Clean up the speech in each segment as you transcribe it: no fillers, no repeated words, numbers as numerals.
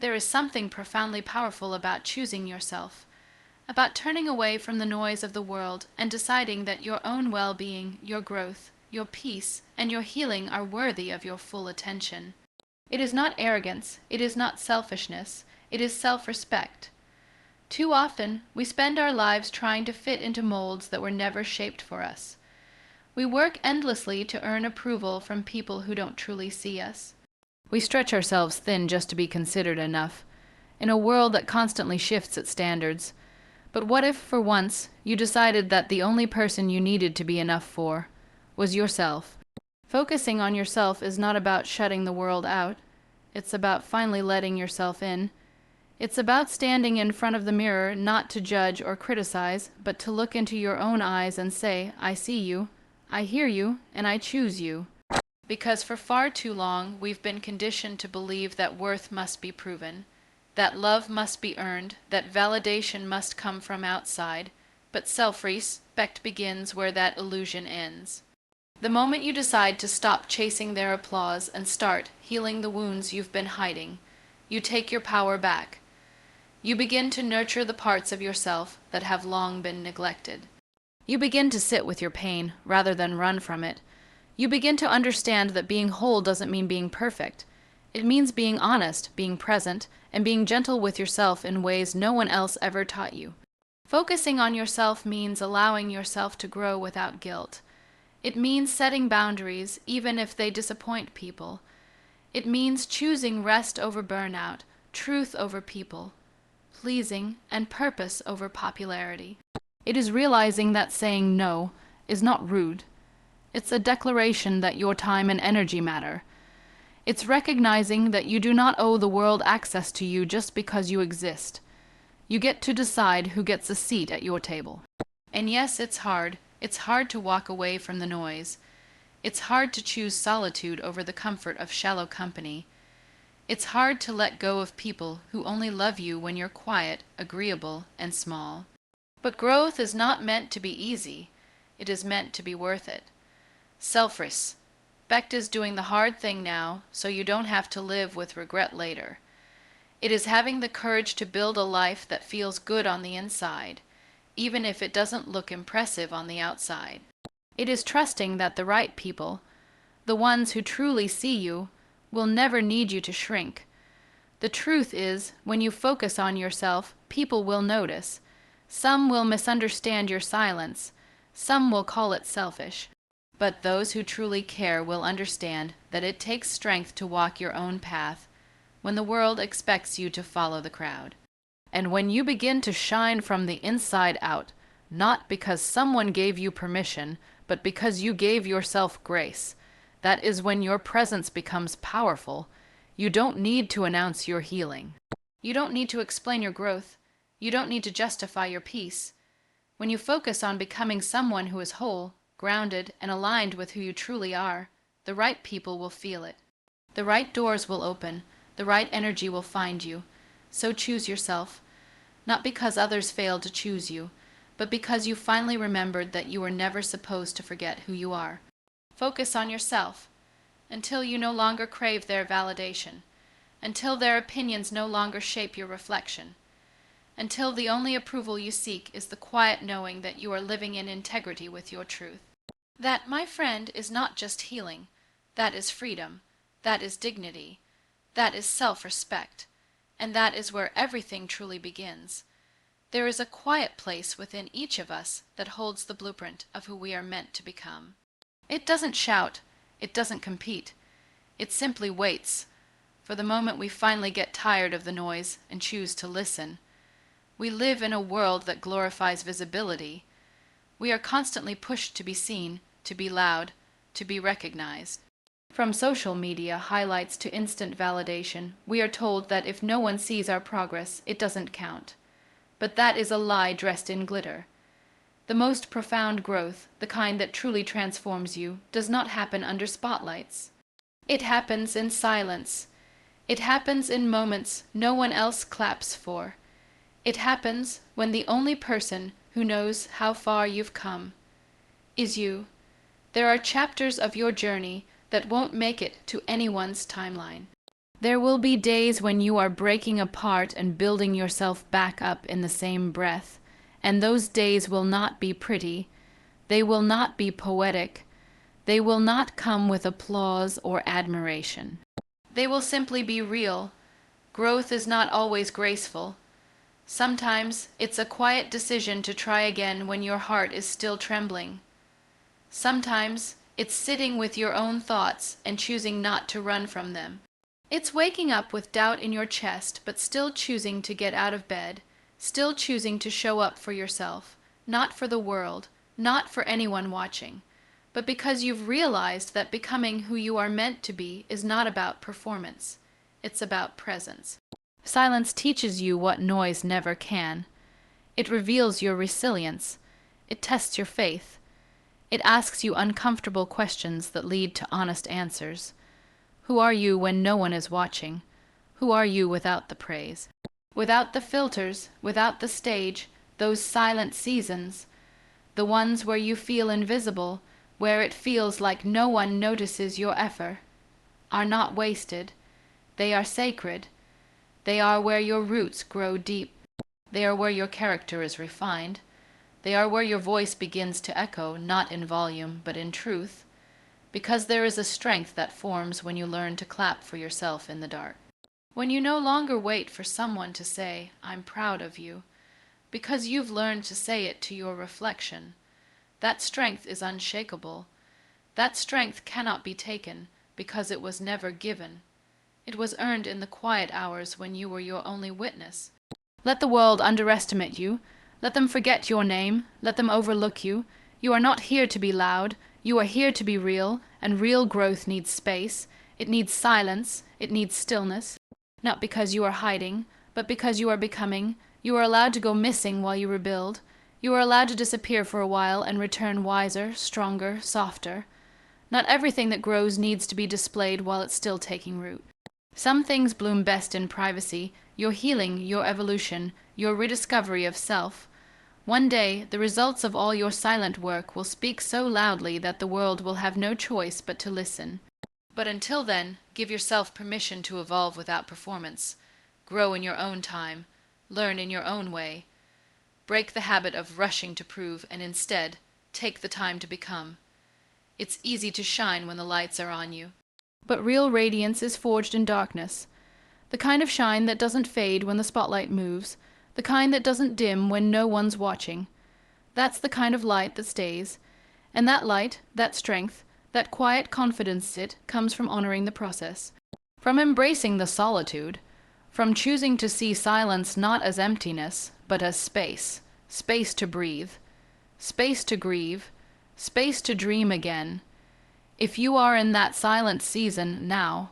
There is something profoundly powerful about choosing yourself, about turning away from the noise of the world and deciding that your own well-being, your growth, your peace, and your healing are worthy of your full attention. It is not arrogance, it is not selfishness, it is self-respect. Too often, we spend our lives trying to fit into molds that were never shaped for us. We work endlessly to earn approval from people who don't truly see us. We stretch ourselves thin just to be considered enough, in a world that constantly shifts its standards. But what if, for once, you decided that the only person you needed to be enough for was yourself? Focusing on yourself is not about shutting the world out. It's about finally letting yourself in. It's about standing in front of the mirror not to judge or criticize, but to look into your own eyes and say, I see you, I hear you, and I choose you. Because for far too long, we've been conditioned to believe that worth must be proven, that love must be earned, that validation must come from outside, but self-respect begins where that illusion ends. The moment you decide to stop chasing their applause and start healing the wounds you've been hiding, you take your power back. You begin to nurture the parts of yourself that have long been neglected. You begin to sit with your pain rather than run from it. You begin to understand that being whole doesn't mean being perfect. It means being honest, being present, and being gentle with yourself in ways no one else ever taught you. Focusing on yourself means allowing yourself to grow without guilt. It means setting boundaries, even if they disappoint people. It means choosing rest over burnout, truth over people, pleasing and purpose over popularity. It is realizing that saying no is not rude. It's a declaration that your time and energy matter. It's recognizing that you do not owe the world access to you just because you exist. You get to decide who gets a seat at your table. And yes, it's hard. It's hard to walk away from the noise. It's hard to choose solitude over the comfort of shallow company. It's hard to let go of people who only love you when you're quiet, agreeable, and small. But growth is not meant to be easy. It is meant to be worth it. Self-respect is doing the hard thing now so you don't have to live with regret later. It is having the courage to build a life that feels good on the inside, even if it doesn't look impressive on the outside. It is trusting that the right people, the ones who truly see you, will never need you to shrink. The truth is, when you focus on yourself, people will notice. Some will misunderstand your silence. Some will call it selfish. But those who truly care will understand that it takes strength to walk your own path when the world expects you to follow the crowd. And when you begin to shine from the inside out, not because someone gave you permission, but because you gave yourself grace, that is when your presence becomes powerful. You don't need to announce your healing. You don't need to explain your growth. You don't need to justify your peace. When you focus on becoming someone who is whole, grounded, and aligned with who you truly are, the right people will feel it. The right doors will open. The right energy will find you. So choose yourself, not because others failed to choose you, but because you finally remembered that you were never supposed to forget who you are. Focus on yourself until you no longer crave their validation, until their opinions no longer shape your reflection, until the only approval you seek is the quiet knowing that you are living in integrity with your truth. That, my friend, is not just healing. That is freedom. That is dignity. That is self-respect. And that is where everything truly begins. There is a quiet place within each of us that holds the blueprint of who we are meant to become. It doesn't shout. It doesn't compete. It simply waits for the moment we finally get tired of the noise and choose to listen. We live in a world that glorifies visibility. We are constantly pushed to be seen, to be loud, to be recognized. From social media highlights to instant validation, we are told that if no one sees our progress, it doesn't count. But that is a lie dressed in glitter. The most profound growth, the kind that truly transforms you, does not happen under spotlights. It happens in silence. It happens in moments no one else claps for. It happens when the only person who knows how far you've come is you. There are chapters of your journey that won't make it to anyone's timeline. There will be days when you are breaking apart and building yourself back up in the same breath, and those days will not be pretty. They will not be poetic. They will not come with applause or admiration. They will simply be real. Growth is not always graceful. Sometimes it's a quiet decision to try again when your heart is still trembling. Sometimes it's sitting with your own thoughts and choosing not to run from them. It's waking up with doubt in your chest, but still choosing to get out of bed, still choosing to show up for yourself, not for the world, not for anyone watching, but because you've realized that becoming who you are meant to be is not about performance. It's about presence. Silence teaches you what noise never can. It reveals your resilience. It tests your faith. It asks you uncomfortable questions that lead to honest answers. Who are you when no one is watching? Who are you without the praise? Without the filters, without the stage, those silent seasons, the ones where you feel invisible, where it feels like no one notices your effort, are not wasted. They are sacred. They are where your roots grow deep. They are where your character is refined. They are where your voice begins to echo, not in volume, but in truth. Because there is a strength that forms when you learn to clap for yourself in the dark. When you no longer wait for someone to say, "I'm proud of you," because you've learned to say it to your reflection. That strength is unshakable. That strength cannot be taken, because it was never given. It was earned in the quiet hours when you were your only witness. Let the world underestimate you. Let them forget your name. Let them overlook you. You are not here to be loud. You are here to be real, and real growth needs space. It needs silence. It needs stillness. Not because you are hiding, but because you are becoming. You are allowed to go missing while you rebuild. You are allowed to disappear for a while and return wiser, stronger, softer. Not everything that grows needs to be displayed while it's still taking root. Some things bloom best in privacy, your healing, your evolution, your rediscovery of self. One day, the results of all your silent work will speak so loudly that the world will have no choice but to listen. But until then, give yourself permission to evolve without performance. Grow in your own time. Learn in your own way. Break the habit of rushing to prove and instead, take the time to become. It's easy to shine when the lights are on you. But real radiance is forged in darkness. The kind of shine that doesn't fade when the spotlight moves. The kind that doesn't dim when no one's watching. That's the kind of light that stays. And that light, that strength, that quiet confidence comes from honoring the process. From embracing the solitude. From choosing to see silence not as emptiness, but as space. Space to breathe. Space to grieve. Space to dream again. If you are in that silent season now,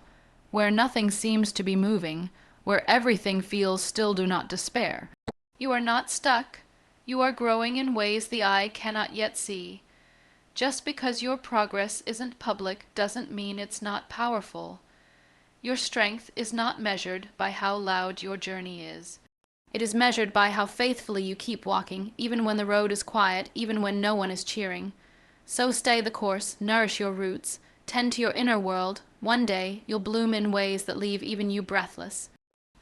where nothing seems to be moving, where everything feels still, do not despair. You are not stuck. You are growing in ways the eye cannot yet see. Just because your progress isn't public doesn't mean it's not powerful. Your strength is not measured by how loud your journey is. It is measured by how faithfully you keep walking, even when the road is quiet, even when no one is cheering. So stay the course, nourish your roots, tend to your inner world. One day, you'll bloom in ways that leave even you breathless.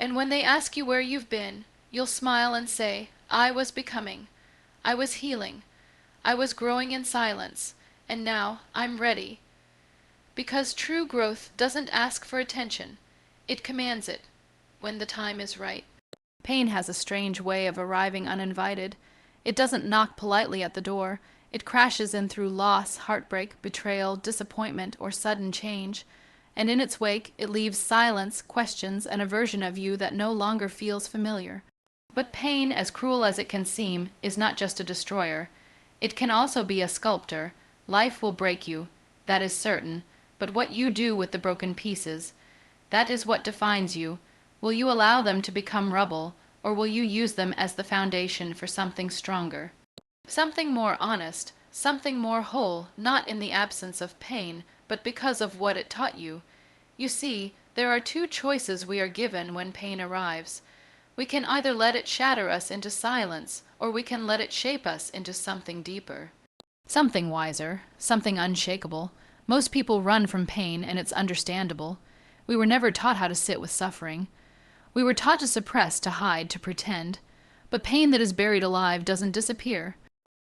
And when they ask you where you've been, you'll smile and say, "I was becoming. I was healing. I was growing in silence. And now I'm ready." Because true growth doesn't ask for attention. It commands it, when the time is right. Pain has a strange way of arriving uninvited. It doesn't knock politely at the door. It crashes in through loss, heartbreak, betrayal, disappointment, or sudden change. And in its wake, it leaves silence, questions, and a version of you that no longer feels familiar. But pain, as cruel as it can seem, is not just a destroyer. It can also be a sculptor. Life will break you, that is certain, but what you do with the broken pieces, that is what defines you. Will you allow them to become rubble, or will you use them as the foundation for something stronger? Something more honest, something more whole, not in the absence of pain, but because of what it taught you. You see, there are two choices we are given when pain arrives. We can either let it shatter us into silence, or we can let it shape us into something deeper. Something wiser, something unshakable. Most people run from pain, and it's understandable. We were never taught how to sit with suffering. We were taught to suppress, to hide, to pretend. But pain that is buried alive doesn't disappear.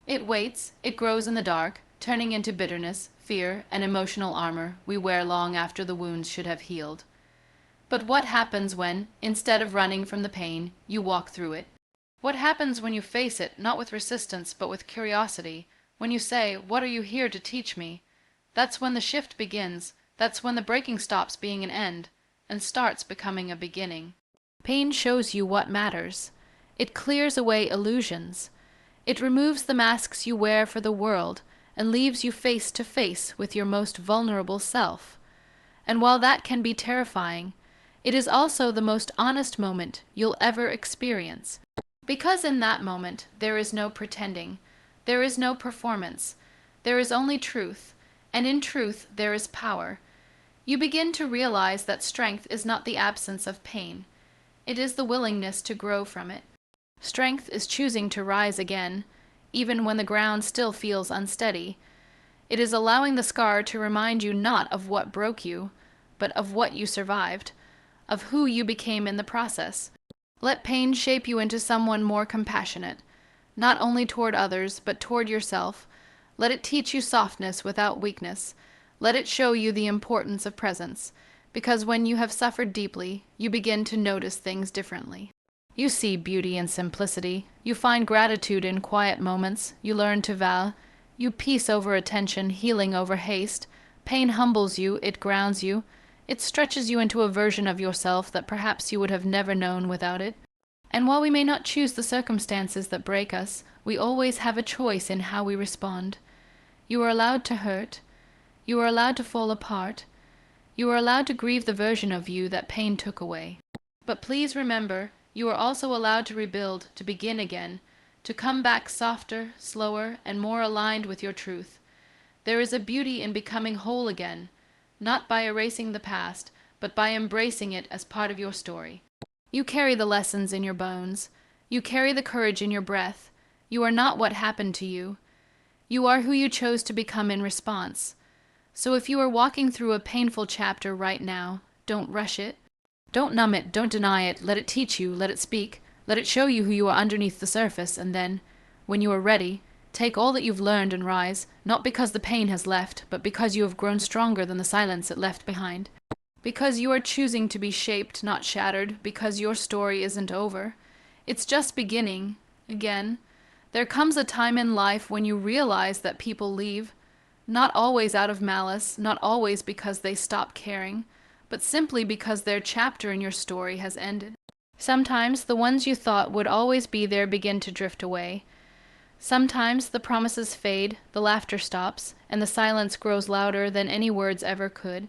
It waits, it grows in the dark, turning into bitterness, fear, and emotional armor we wear long after the wounds should have healed. But what happens when, instead of running from the pain, you walk through it? What happens when you face it, not with resistance, but with curiosity? When you say, "What are you here to teach me?" That's when the shift begins. That's when the breaking stops being an end and starts becoming a beginning. Pain shows you what matters. It clears away illusions. It removes the masks you wear for the world and leaves you face to face with your most vulnerable self. And while that can be terrifying, it is also the most honest moment you'll ever experience. Because in that moment, there is no pretending, there is no performance, there is only truth, and in truth there is power. You begin to realize that strength is not the absence of pain. It is the willingness to grow from it. Strength is choosing to rise again, even when the ground still feels unsteady. It is allowing the scar to remind you not of what broke you, but of what you survived, of who you became in the process. Let pain shape you into someone more compassionate, not only toward others, but toward yourself. Let it teach you softness without weakness. Let it show you the importance of presence, because when you have suffered deeply, you begin to notice things differently. You see beauty in simplicity. You find gratitude in quiet moments. You learn to vow. You peace over attention, healing over haste. Pain humbles you, it grounds you. It stretches you into a version of yourself that perhaps you would have never known without it. And while we may not choose the circumstances that break us, we always have a choice in how we respond. You are allowed to hurt. You are allowed to fall apart. You are allowed to grieve the version of you that pain took away. But please remember, you are also allowed to rebuild, to begin again, to come back softer, slower, and more aligned with your truth. There is a beauty in becoming whole again, not by erasing the past, but by embracing it as part of your story. You carry the lessons in your bones. You carry the courage in your breath. You are not what happened to you. You are who you chose to become in response. So if you are walking through a painful chapter right now, don't rush it. Don't numb it, don't deny it, let it teach you, let it speak, let it show you who you are underneath the surface, and then, when you are ready, take all that you've learned and rise, not because the pain has left, but because you have grown stronger than the silence it left behind. Because you are choosing to be shaped, not shattered, because your story isn't over. It's just beginning, again. There comes a time in life when you realize that people leave, not always out of malice, not always because they stop caring, but simply because their chapter in your story has ended. Sometimes the ones you thought would always be there begin to drift away. Sometimes the promises fade, the laughter stops, and the silence grows louder than any words ever could.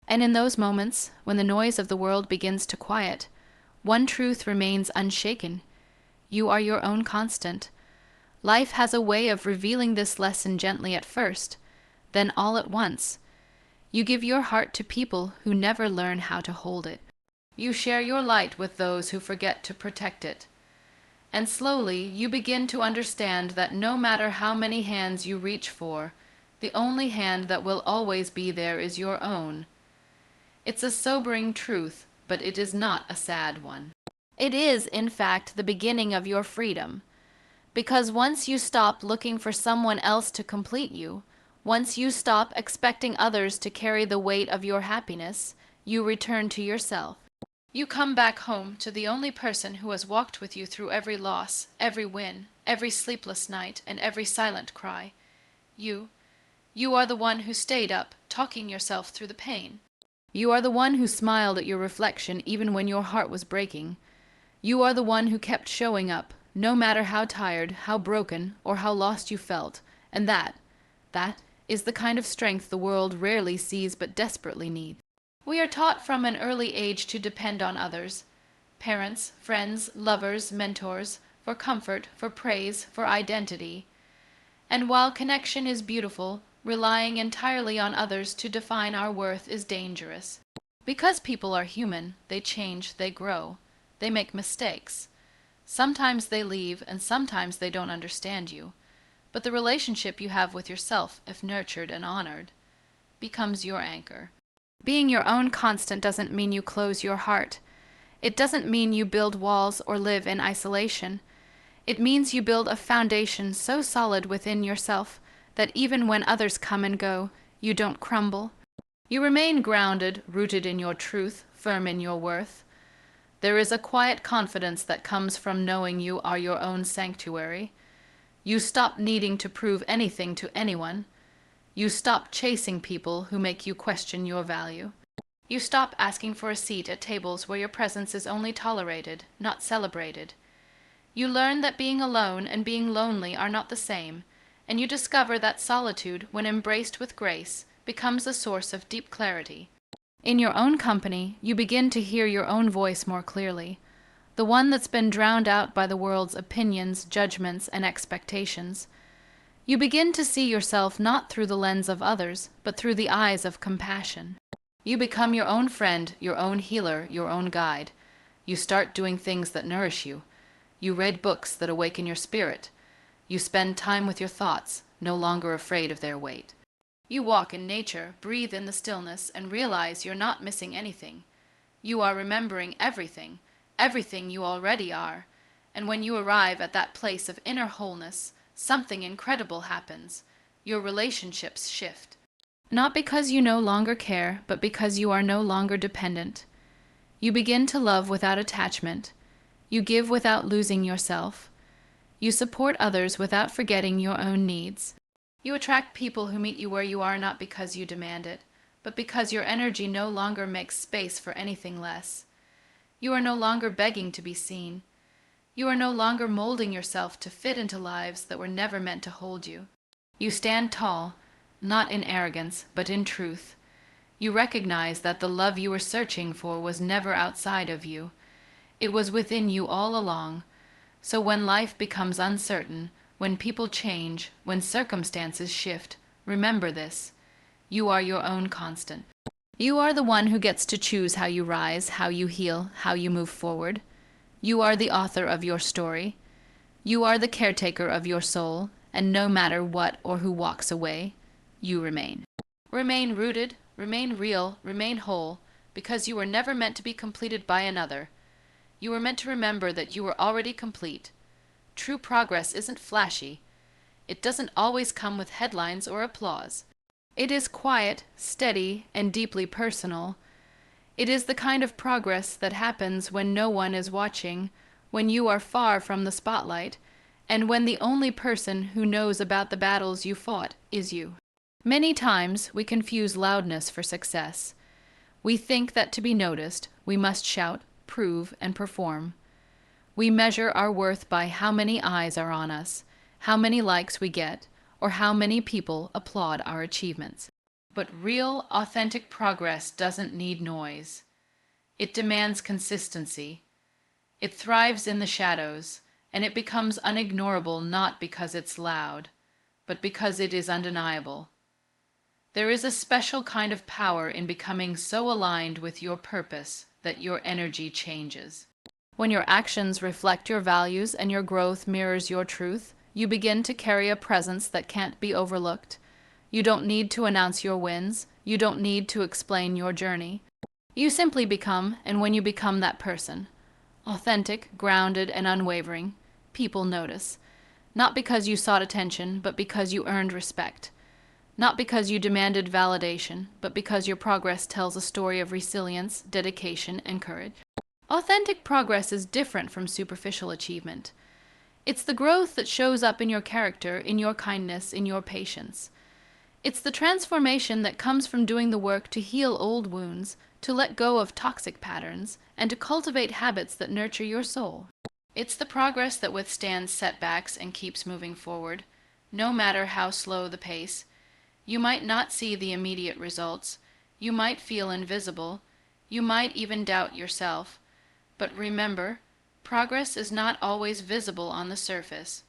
And in those moments, when the noise of the world begins to quiet, one truth remains unshaken. You are your own constant. Life has a way of revealing this lesson gently at first, then all at once. You give your heart to people who never learn how to hold it. You share your light with those who forget to protect it. And slowly you begin to understand that no matter how many hands you reach for, the only hand that will always be there is your own. It's a sobering truth, but it is not a sad one. It is, in fact, the beginning of your freedom. Because once you stop looking for someone else to complete you, once you stop expecting others to carry the weight of your happiness, you return to yourself. You come back home to the only person who has walked with you through every loss, every win, every sleepless night, and every silent cry. You are the one who stayed up, talking yourself through the pain. You are the one who smiled at your reflection even when your heart was breaking. You are the one who kept showing up, no matter how tired, how broken, or how lost you felt, and that is the kind of strength the world rarely sees but desperately needs. We are taught from an early age to depend on others, parents, friends, lovers, mentors, for comfort, for praise, for identity. And while connection is beautiful, relying entirely on others to define our worth is dangerous. Because people are human, they change, they grow, they make mistakes. Sometimes they leave, and sometimes they don't understand you. But the relationship you have with yourself, if nurtured and honored, becomes your anchor. Being your own constant doesn't mean you close your heart. It doesn't mean you build walls or live in isolation. It means you build a foundation so solid within yourself that even when others come and go, you don't crumble. You remain grounded, rooted in your truth, firm in your worth. There is a quiet confidence that comes from knowing you are your own sanctuary. You stop needing to prove anything to anyone. You stop chasing people who make you question your value. You stop asking for a seat at tables where your presence is only tolerated, not celebrated. You learn that being alone and being lonely are not the same, and you discover that solitude, when embraced with grace, becomes a source of deep clarity. In your own company, you begin to hear your own voice more clearly, the one that's been drowned out by the world's opinions, judgments, and expectations. You begin to see yourself not through the lens of others, but through the eyes of compassion. You become your own friend, your own healer, your own guide. You start doing things that nourish you. You read books that awaken your spirit. You spend time with your thoughts, no longer afraid of their weight. You walk in nature, breathe in the stillness, and realize you're not missing anything. You are remembering everything, everything you already are. And when you arrive at that place of inner wholeness, something incredible happens. Your relationships shift. Not because you no longer care, but because you are no longer dependent. You begin to love without attachment. You give without losing yourself. You support others without forgetting your own needs. You attract people who meet you where you are not because you demand it, but because your energy no longer makes space for anything less. You are no longer begging to be seen. You are no longer molding yourself to fit into lives that were never meant to hold you. You stand tall, not in arrogance, but in truth. You recognize that the love you were searching for was never outside of you. It was within you all along. So when life becomes uncertain, when people change, when circumstances shift, remember this. You are your own constant. You are the one who gets to choose how you rise, how you heal, how you move forward. You are the author of your story. You are the caretaker of your soul, and no matter what or who walks away, you remain. Remain rooted, remain real, remain whole, because you were never meant to be completed by another. You were meant to remember that you were already complete. True progress isn't flashy. It doesn't always come with headlines or applause. It is quiet, steady, and deeply personal. It is the kind of progress that happens when no one is watching, when you are far from the spotlight, and when the only person who knows about the battles you fought is you. Many times we confuse loudness for success. We think that to be noticed, we must shout, prove, and perform. We measure our worth by how many eyes are on us, how many likes we get, or how many people applaud our achievements. But real, authentic progress doesn't need noise. It demands consistency. It thrives in the shadows, and it becomes unignorable not because it's loud, but because it is undeniable. There is a special kind of power in becoming so aligned with your purpose that your energy changes. When your actions reflect your values and your growth mirrors your truth, you begin to carry a presence that can't be overlooked. You don't need to announce your wins. You don't need to explain your journey. You simply become, and when you become that person, authentic, grounded, and unwavering, people notice. Not because you sought attention, but because you earned respect. Not because you demanded validation, but because your progress tells a story of resilience, dedication, and courage. Authentic progress is different from superficial achievement. It's the growth that shows up in your character, in your kindness, in your patience. It's the transformation that comes from doing the work to heal old wounds, to let go of toxic patterns, and to cultivate habits that nurture your soul. It's the progress that withstands setbacks and keeps moving forward, no matter how slow the pace. You might not see the immediate results. You might feel invisible. You might even doubt yourself. But remember, progress is not always visible on the surface.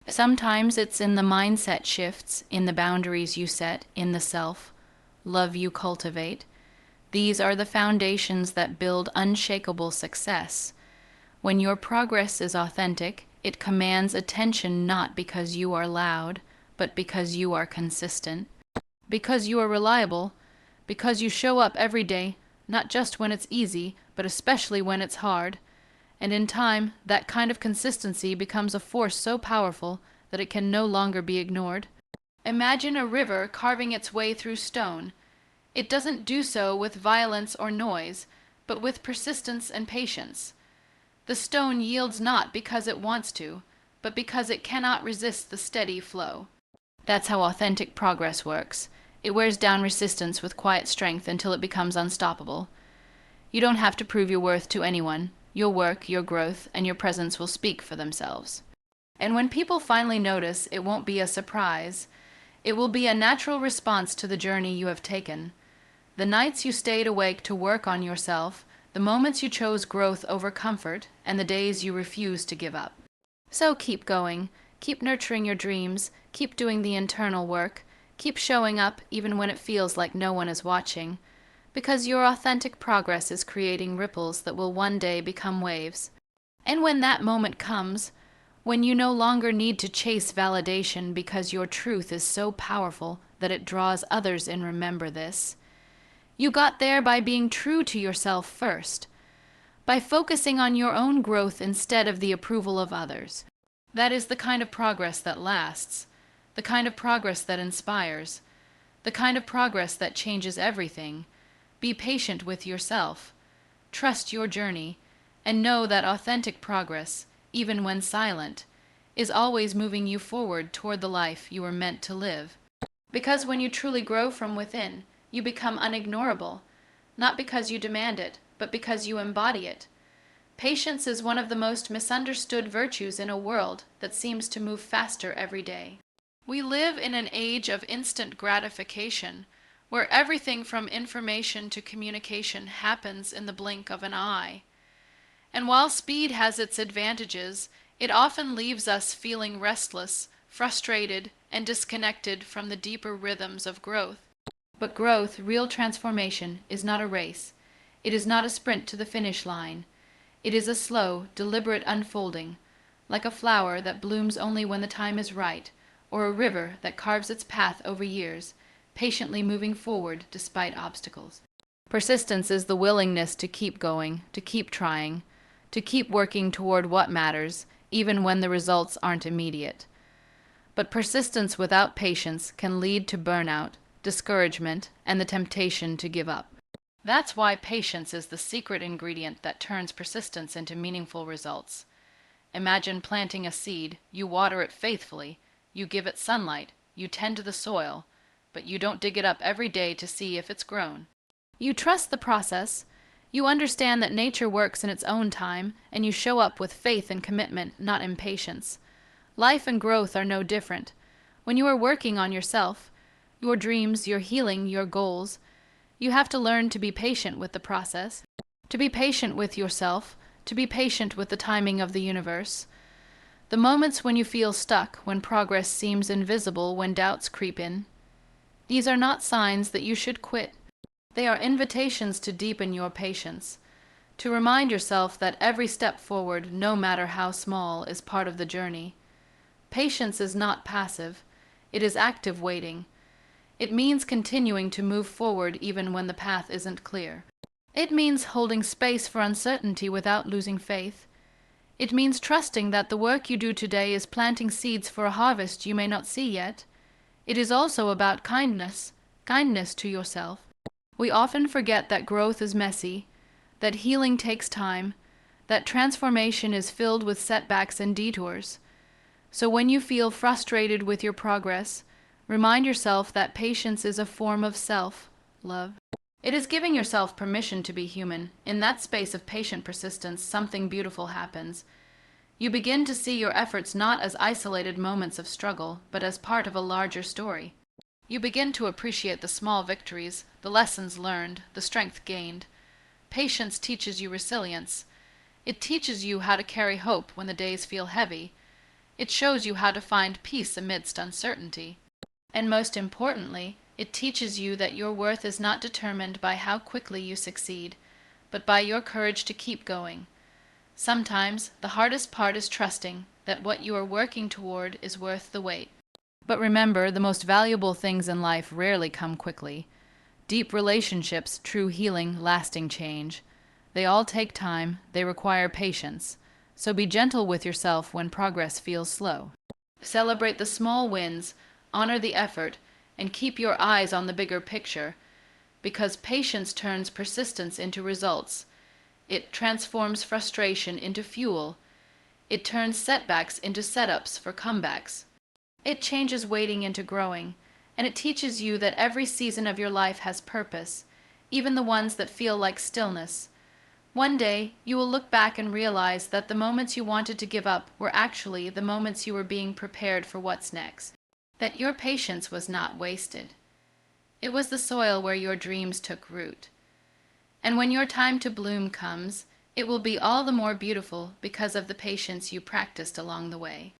Sometimes it's in the mindset shifts, in the boundaries you set, in the self-love you cultivate. These are the foundations that build unshakable success. When your progress is authentic, it commands attention not because you are loud, but because you are consistent. Because you are reliable, because you show up every day, not just when it's easy, but especially when it's hard. And in time, that kind of consistency becomes a force so powerful that it can no longer be ignored. Imagine a river carving its way through stone. It doesn't do so with violence or noise, but with persistence and patience. The stone yields not because it wants to, but because it cannot resist the steady flow. That's how authentic progress works. It wears down resistance with quiet strength until it becomes unstoppable. You don't have to prove your worth to anyone. Your work, your growth, and your presence will speak for themselves. And when people finally notice, it won't be a surprise. It will be a natural response to the journey you have taken. The nights you stayed awake to work on yourself, the moments you chose growth over comfort, and the days you refused to give up. So keep going. Keep nurturing your dreams. Keep doing the internal work. Keep showing up even when it feels like no one is watching. Because your authentic progress is creating ripples that will one day become waves. And when that moment comes, when you no longer need to chase validation because your truth is so powerful that it draws others in, remember this. You got there by being true to yourself first, by focusing on your own growth instead of the approval of others. That is the kind of progress that lasts, the kind of progress that inspires, the kind of progress that changes everything. Be patient with yourself. Trust your journey, and know that authentic progress, even when silent, is always moving you forward toward the life you were meant to live. Because when you truly grow from within, you become unignorable, not because you demand it, but because you embody it. Patience is one of the most misunderstood virtues in a world that seems to move faster every day. We live in an age of instant gratification, where everything from information to communication happens in the blink of an eye. And while speed has its advantages, it often leaves us feeling restless, frustrated, and disconnected from the deeper rhythms of growth. But growth, real transformation, is not a race. It is not a sprint to the finish line. It is a slow, deliberate unfolding, like a flower that blooms only when the time is right, or a river that carves its path over years, patiently moving forward despite obstacles. Persistence is the willingness to keep going, to keep trying, to keep working toward what matters, even when the results aren't immediate. But persistence without patience can lead to burnout, discouragement, and the temptation to give up. That's why patience is the secret ingredient that turns persistence into meaningful results. Imagine planting a seed. You water it faithfully, you give it sunlight, you tend to the soil, but you don't dig it up every day to see if it's grown. You trust the process. You understand that nature works in its own time, and you show up with faith and commitment, not impatience. Life and growth are no different. When you are working on yourself, your dreams, your healing, your goals, you have to learn to be patient with the process, to be patient with yourself, to be patient with the timing of the universe. The moments when you feel stuck, when progress seems invisible, when doubts creep in, these are not signs that you should quit. They are invitations to deepen your patience, to remind yourself that every step forward, no matter how small, is part of the journey. Patience is not passive. It is active waiting. It means continuing to move forward even when the path isn't clear. It means holding space for uncertainty without losing faith. It means trusting that the work you do today is planting seeds for a harvest you may not see yet. It is also about kindness to yourself. We often forget that growth is messy, that healing takes time, that transformation is filled with setbacks and detours. So when you feel frustrated with your progress, remind yourself that patience is a form of self-love. It is giving yourself permission to be human. In that space of patient persistence, something beautiful happens. You begin to see your efforts not as isolated moments of struggle, but as part of a larger story. You begin to appreciate the small victories, the lessons learned, the strength gained. Patience teaches you resilience. It teaches you how to carry hope when the days feel heavy. It shows you how to find peace amidst uncertainty. And most importantly, it teaches you that your worth is not determined by how quickly you succeed, but by your courage to keep going. Sometimes the hardest part is trusting that what you are working toward is worth the wait. But remember, the most valuable things in life rarely come quickly. Deep relationships, true healing, lasting change. They all take time, they require patience. So be gentle with yourself when progress feels slow. Celebrate the small wins, honor the effort, and keep your eyes on the bigger picture, because patience turns persistence into results. It transforms frustration into fuel. It turns setbacks into setups for comebacks. It changes waiting into growing, and it teaches you that every season of your life has purpose, even the ones that feel like stillness. One day, you will look back and realize that the moments you wanted to give up were actually the moments you were being prepared for what's next. That your patience was not wasted. It was the soil where your dreams took root. And when your time to bloom comes, it will be all the more beautiful because of the patience you practiced along the way.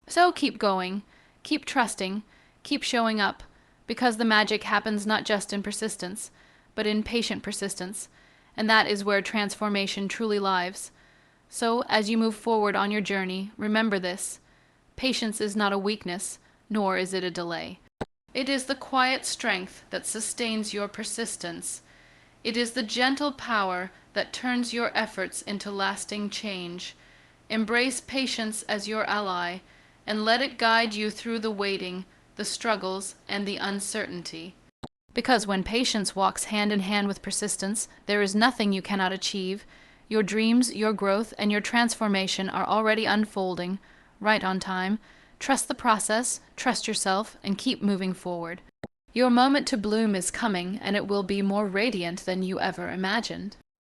So keep going, keep trusting, keep showing up, because the magic happens not just in persistence, but in patient persistence, and that is where transformation truly lives. So, as you move forward on your journey, remember this: patience is not a weakness, nor is it a delay. It is the quiet strength that sustains your persistence. It is the gentle power that turns your efforts into lasting change. Embrace patience as your ally, and let it guide you through the waiting, the struggles, and the uncertainty. Because when patience walks hand in hand with persistence, there is nothing you cannot achieve. Your dreams, your growth, and your transformation are already unfolding, right on time. Trust the process, trust yourself, and keep moving forward. Your moment to bloom is coming, and it will be more radiant than you ever imagined.